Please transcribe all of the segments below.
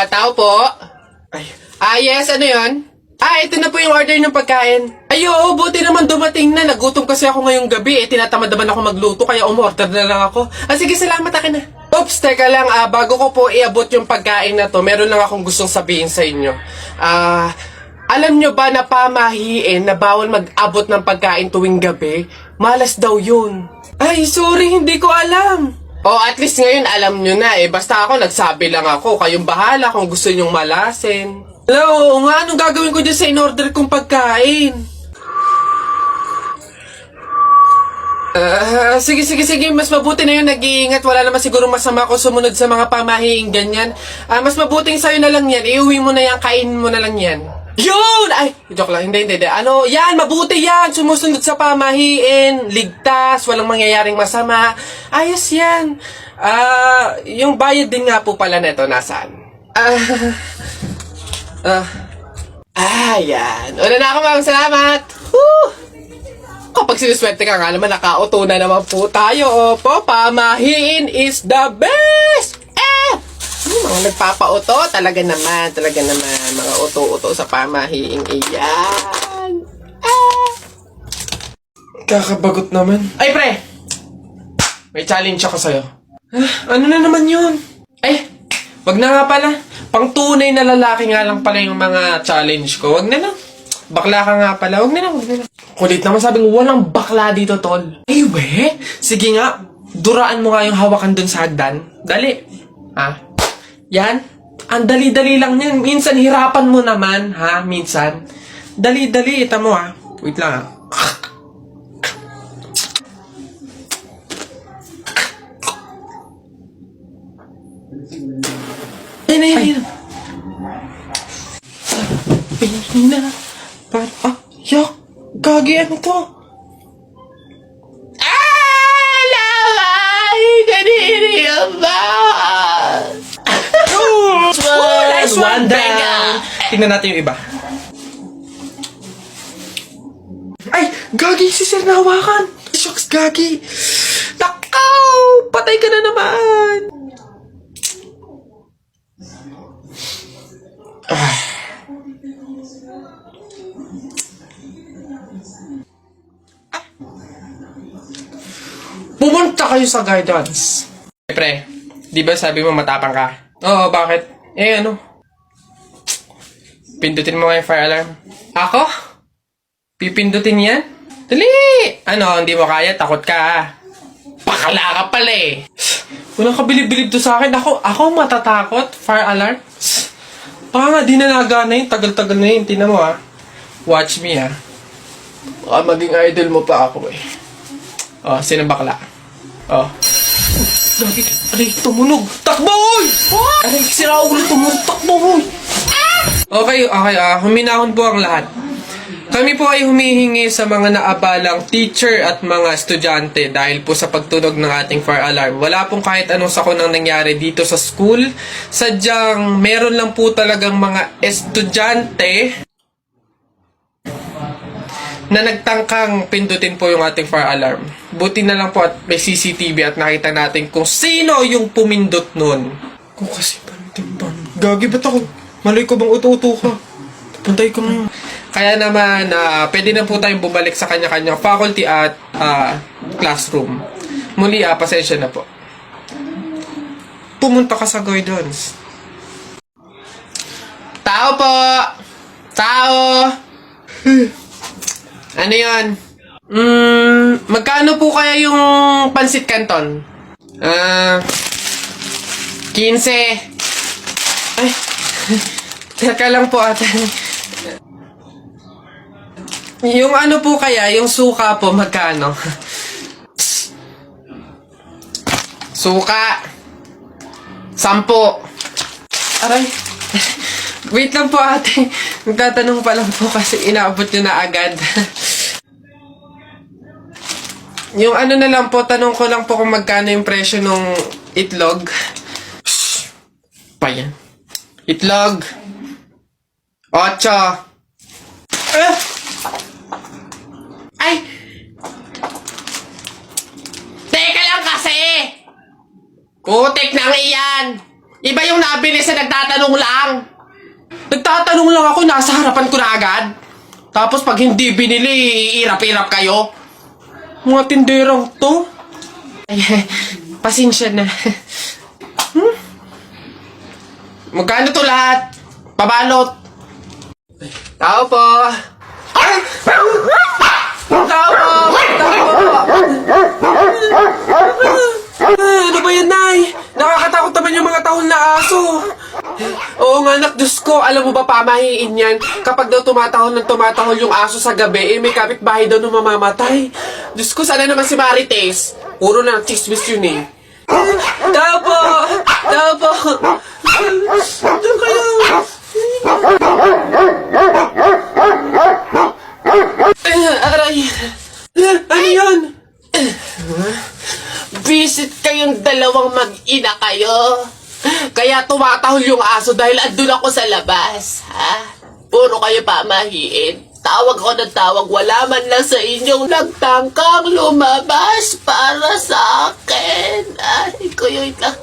Tao po? Ay. Yes, ano yun? Ito na po yung order ng pagkain. Ay, oo, buti naman dumating na. Nagutom kasi ako ngayong gabi. Tinatamad naman ako magluto, kaya umorder na lang ako. Sige, salamat, akin na. Oops, teka lang, bago ko po iabot yung pagkain na to, meron lang akong gustong sabihin sa inyo. Alam nyo ba na pamahiin na bawal mag-abot ng pagkain tuwing gabi? Malas daw yun. Ay, sorry, hindi ko alam. At least ngayon alam nyo na Basta ako, nagsabi lang ako. Kayong bahala kung gusto nyong malasin. Oo nga, anong gagawin ko dyan sa in-order kong pagkain? Sige. Mas mabuti na yun, nag-iingat. Wala naman siguro masama ko sumunod sa mga pamahiing ganyan. Mas mabuting sa'yo na lang yan. Iuwi mo na yan, kainin mo na lang yan. Yun! Ay, joke lang. Hindi. Yan, mabuti yan. Sumusunod sa pamahiin. Ligtas, walang mangyayaring masama. Ayos yan. Yung bayad din nga po pala neto, nasaan? Yan. Una na ako, ma'am. Salamat. Woo! Kapag sinuswerte ka nga naman, nakauto na naman po tayo. Opo, pamahiin is the best! Mga nagpapauto, talaga naman. Mga uto-uto sa pamahiing iyan. Kakabagot naman. Ay, pre! May challenge ako sa'yo. Ano na naman yun? Wag na nga pala. Pang tunay na lalaki nga lang pala yung mga challenge ko. Wag na lang. Bakla ka nga pala. Wag na lang. Kulit naman, sabing walang bakla dito, tol. Sige nga. Duraan mo nga yung hawakan dun sa hagdan. Dali. Yan. Ang dali-dali lang yan. Minsan hirapan mo naman, minsan. Dali-dali. Ita mo, Wait lang, Yan. Sabi na. Gagi, ano to? Kanini ba? Nice one down. Tingnan natin yung iba. Gagi, si Sir nahawakan. Shucks, Gagi. Takaw! Patay ka na naman. Pumunta kayo sa guidance. Pre, di ba sabi mo matapang ka? Oo, bakit? Pindutin mo nga yung fire alarm. Ako? Pipindutin yan? Dali! Hindi mo kaya? Takot ka, Pakala ka pala Walang kabilib-bilib to sa akin. Ako matatakot? Fire alarm? Baka nga, di na nagana yun. Tagal-tagal na yun. Tingnan mo, Watch me, Baka maging idol mo pa ako, sino bakla? Tumunog! Takbo, oy! Sira ulo, tumunog! Takbo, oy! Okay, huminahon po ang lahat. Kami po ay humihingi sa mga naabalang teacher at mga estudyante dahil po sa pagtunog ng ating fire alarm. Wala pong kahit anong sakunang nangyari dito sa school. Sadyang meron lang po talagang mga estudyante na nagtangkang pindutin po yung ating fire alarm. Buti na lang po at may CCTV at nakita natin kung sino yung pumindot nun. Kung kasi pantimban. Gagi, ba't ako? Malay ko bang uto-uto ka? Pantay ko na. Kaya naman, pwede na po tayong bumalik sa kanya-kanyang faculty at classroom. Muli, pasensya na po. Pumunta ka sa guidance. Tao po! Tao! Ano yan? Magkano po kaya yung pansit canton? 15. Teka lang po, ate. Yung ano po kaya, yung suka po, magkano? Suka. 10. Aray. Wait lang po, ate. Magtatanong pa lang po kasi inaabot nyo na agad. Yung ano na lang po, tanong ko lang po kung magkano yung presyo ng itlog. Shhh! Pa yan. Itlog. 8. Ay! Teka lang kasi! Putik nang iyan! Iba yung nabili sa nagtatanong lang. Nagtatanong lang ako, nasa harapan ko na agad. Tapos pag hindi binili, iirap-irap kayo. Mga tinderang to. Ay, pasensya na. Magkano to lahat? Pabalot. Tao po. Ay! Tao po! Ano ba yan, Nay? Nakakatakot naman yung mga tahol na aso. Oo nga, anak, Diyos ko. Alam mo ba, pamahiin yan. Kapag daw tumatahol yung aso sa gabi, may kapitbahay daw na mamamatay. Diyos ko, sana naman si Marites. Puro na chismis yun eh. Tao po! Tao po! Diyan kayo! Aray! Ano yun? Visit kayong dalawang mag-ina kayo. Kaya tumatahol yung aso dahil andun ako sa labas, ha? Puro kayo pamahiin. Tawag ko ng tawag, wala man lang sa inyong nagtangkang lumabas para sa akin. Ay, kuyoy lang.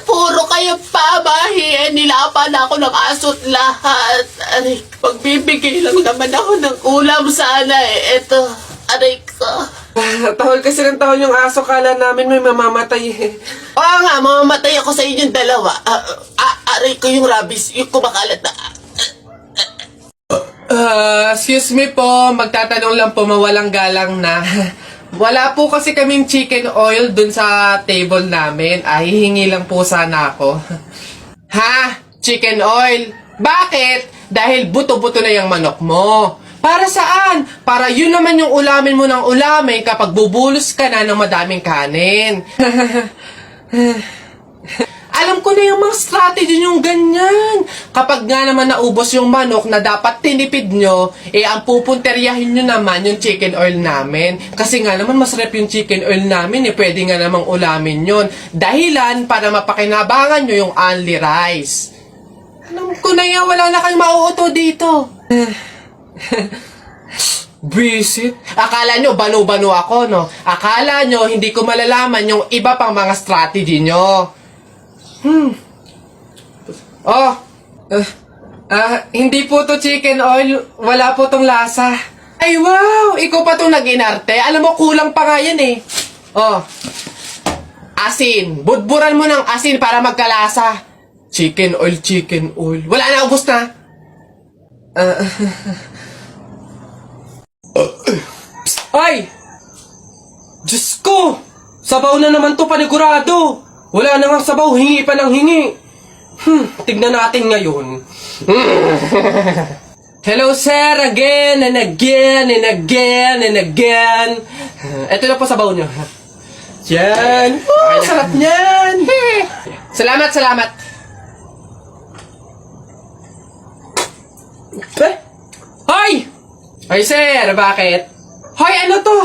Puro kayo pamahiin. Nilapan ako ng aso't lahat. Aray, pagbibigay lang naman ako ng ulam sana eh. Eto, aray ko. Tahol kasi ng tahol yung aso, kala namin may mamamatay eh. Oo nga, mamamatay ako sa inyong dalawa. Aray ko yung rabies, yung kumakalat na. Excuse me po, magtatanong lang po, mawalang galang na. Wala po kasi kaming chicken oil dun sa table namin. Ay, hihingi lang po sana ako. Ha? Chicken oil? Bakit? Dahil buto-buto na yung manok mo. Para saan? Para yun naman yung ulamin mo ng ulamin kapag bubulos ka na ng madaming kanin. Alam ko na yung mga strategy yung ganyan. Kapag nga naman naubos yung manok na dapat tinipid nyo, ang pupunteryahin nyo naman yung chicken oil namin. Kasi nga naman masarap yung chicken oil namin pwede nga namang ulamin yun. Dahilan para mapakinabangan nyo yung only rice. Alam ko na yan, wala na kayong mauuto dito. Visit? Akala nyo banu-banu ako, no? Akala nyo hindi ko malalaman yung iba pang mga strategy nyo. Hindi po to chicken oil. Wala po tong lasa. Ay, wow! Ikaw pa tong nag-inarte. Alam mo, kulang pa nga yan eh. Asin. Budburan mo ng asin para magkalasa. Chicken oil, chicken oil. Wala na, ubos na. Ay! Diyos ko! Sabaw na naman to, panigurado. Wala na nga sabaw, hingi pa ng hingi. Tignan natin ngayon. Hello sir, again and again and again and again. Ito na po sabaw nyo. Yan. Sarap niyan. Salamat, salamat. Hoy! Hoy sir, bakit? Hoy, ano to?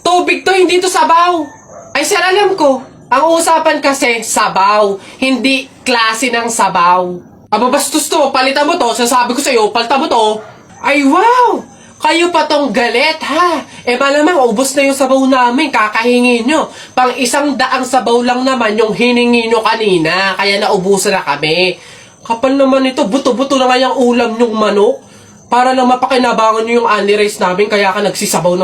Tubig to, hindi to sabaw. Ay sir, alam ko. Ang usapan kasi, sabaw. Hindi klase ng sabaw. Aba, bastos to. Palitan mo to. Sasabi ko sa'yo, palitan mo to. Ay, wow! Kayo pa tong galit, ha? Malamang, ubos na yung sabaw namin. Kakahingi nyo. Pang 100 sabaw lang naman yung hiningi nyo kanina. Kaya naubusan na kami. Kapal naman ito. Buto-buto na nga yung ulam nyong manok. Para lang mapakinabangan nyo yung only rice namin. Kaya ka nagsisabaw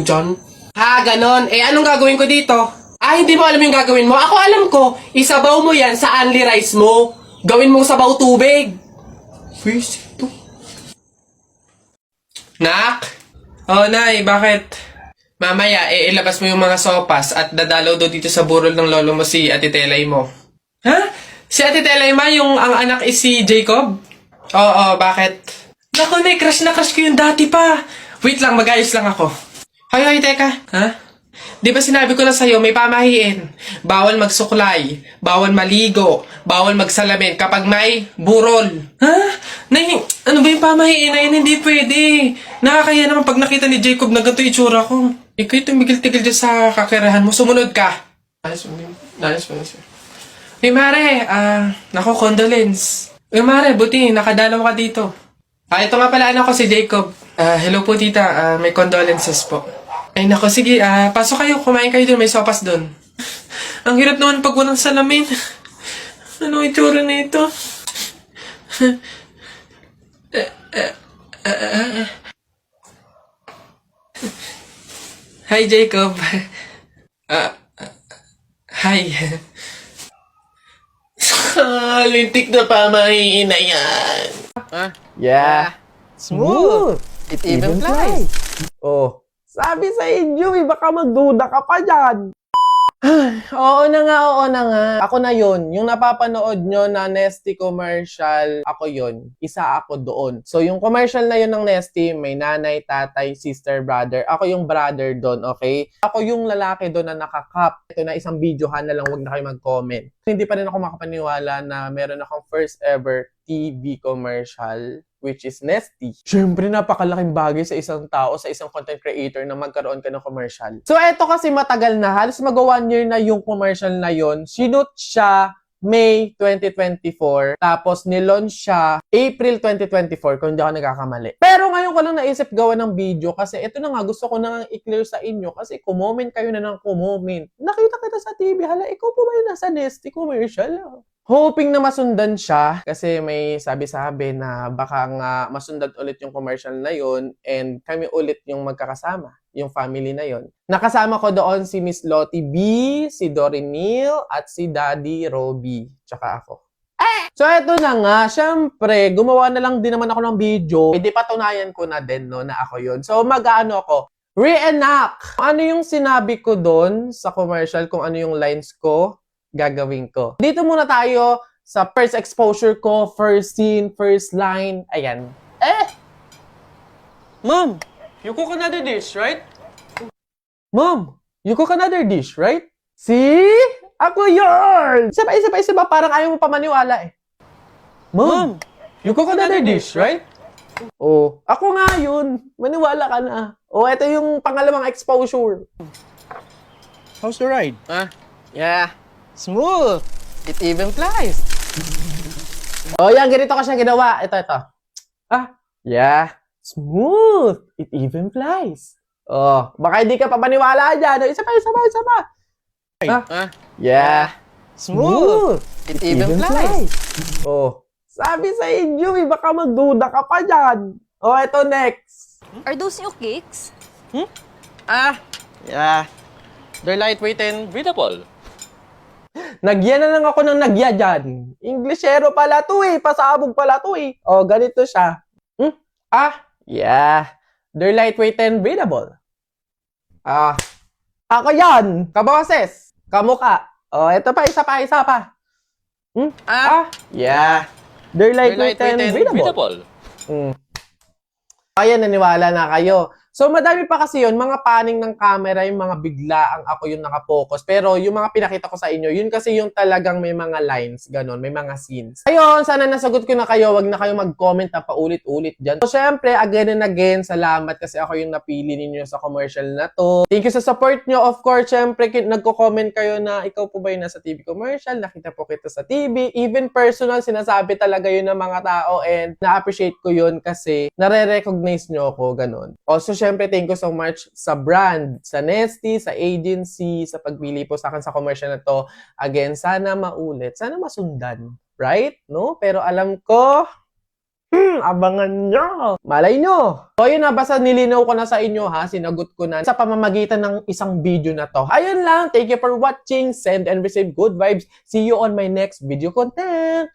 dyan. Ha, ganon. Anong gagawin ko dito? Hindi mo alam yung gagawin mo. Ako alam ko, isabaw mo yan sa only rice mo. Gawin mong sabaw tubig. Visit to. Nak? Nay, bakit? Mamaya, ilabas mo yung mga sopas at dadalaw do dito sa burol ng lolo mo si Ate Telay mo. Ha? Si Ate Telay ma, yung ang anak is si Jacob? Oo, bakit? Naku, nay, crush na crush ko yung dati pa. Wait lang, mag-ayos lang ako. Hoy, teka. Ha? Di ba sinabi ko na sa'yo, may pamahiin. Bawal magsuklay, bawal maligo, bawal magsalamin kapag may burol. Ha? Nay, ano ba yung pamahiin na yun? Hindi pwede. Nakakaya naman pag nakita ni Jacob na ganito itsura ko. Ikaw tumigil-tigil dyan sa kakirahan mo. Sumunod ka. Nice. Hey, Mare, naku, condolence. Hey, Mare, buti, nakadalaw ka dito. Ito nga pala, anak ko si Jacob. Hello po, tita. May condolences po. Ay, nako, sige. Pasok kayo. Kumain kayo dun. May sopas dun. Ang hirap naman pag walang salamin. Ano itsura na ito? Hi, Jacob. Hi. Lintik na pamahiin na yan. Yeah. Smooth. It even flies. Oh, sabi sa inyo, baka magduda ka pa dyan. Oo na nga. Ako na yun. Yung napapanood nyo na Nesty commercial, ako yun. Isa ako doon. So, yung commercial na yun ng Nesty, may nanay, tatay, sister, brother. Ako yung brother doon, okay? Ako yung lalaki doon na nakakap. Ito na isang videohan na lang, huwag na kayo mag-comment. Hindi pa rin ako makapaniwala na meron akong first ever TV commercial, which is Nesty. Siyempre, napakalaking bagay sa isang tao, sa isang content creator na magkaroon ka ng commercial. So, eto kasi matagal na. Halos mag-1 year na yung commercial na yon. Sinut siya May 2024. Tapos, nilaunch siya April 2024, kung hindi ako nagkakamali. Pero ngayon ko lang naisip gawa ng video kasi ito na nga, gusto ko na i-clear sa inyo kasi kumoment kayo na ng kumoment. Nakita kita sa TV, hala, ikaw po ba yung nasa Nesty commercial? Hoping na masundan siya kasi may sabi-sabi na baka nga masundan ulit yung commercial na yon and kami ulit yung magkakasama, yung family na yon. Nakasama ko doon si Miss Lottie B, si Dory Neal, at si Daddy Roby, tsaka ako. So eto na nga, syempre, gumawa na lang din naman ako ng video. Hindi patunayan ko na din no, na ako yon. So mag-ano ako, reenact! Ano yung sinabi ko doon sa commercial, kung ano yung lines ko, gagawin ko. Dito muna tayo sa first exposure ko, first scene, first line. Ayan. Mom, you cook another dish, right? Mom, you cook another dish, right? See? Ako yun! Isa pa, parang ayaw mo pa maniwala eh. Mom, you cook another dish, right? Oh, ako nga yun. Maniwala ka na. Oh, ito yung pangalawang exposure. How's the ride? Yeah. Smooth. It even flies. Oh, yan. Ganito ko siya ginawa. Ito. Yeah. Smooth. It even flies. Oh, baka hindi ka pa maniwala dyan. Isa pa. Yeah. Smooth. It even flies. Oh, sabi sa inyo, baka magduda ka pa dyan. Oh, ito next. Are those new cakes? Yeah. They're lightweight and breathable. Nagya na lang ako ng nagya dyan. Englishero pala to eh. Pasabog pala to eh. Oh, ganito siya. Yeah. They're lightweight and breathable. Ako yan. Kaboses. Kamuka. Oh, ito pa. Isa pa. Yeah. They're lightweight and breathable. Ayan, naniwala na kayo. So, madami pa kasi yun, mga paning ng camera, yung mga biglaang ako yung nakapokus. Pero yung mga pinakita ko sa inyo, yun kasi yung talagang may mga lines, ganon, may mga scenes. Ayun, sana nasagot ko na kayo, wag na kayo mag-comment na paulit-ulit dyan. So, syempre, again and again, salamat kasi ako yung napili ninyo sa commercial na to. Thank you sa support nyo. Of course, syempre, nagko-comment kayo na ikaw po ba yung nasa TV commercial? Nakita po kita sa TV. Even personal, sinasabi talaga yun ng mga tao and na-appreciate ko yun kasi nare-recognize nyo ako, ganon. Also, syempre, thank you so much sa brand, sa Nesty, sa agency, sa pagpili po sa akin sa commercial na to. Again, sana maulit, sana masundan. Right? No? Pero alam ko, abangan nyo. Malay nyo. So, yun na, basta nilinaw ko na sa inyo ha, sinagot ko na sa pamamagitan ng isang video na to. Ayun lang, thank you for watching, send and receive good vibes. See you on my next video content.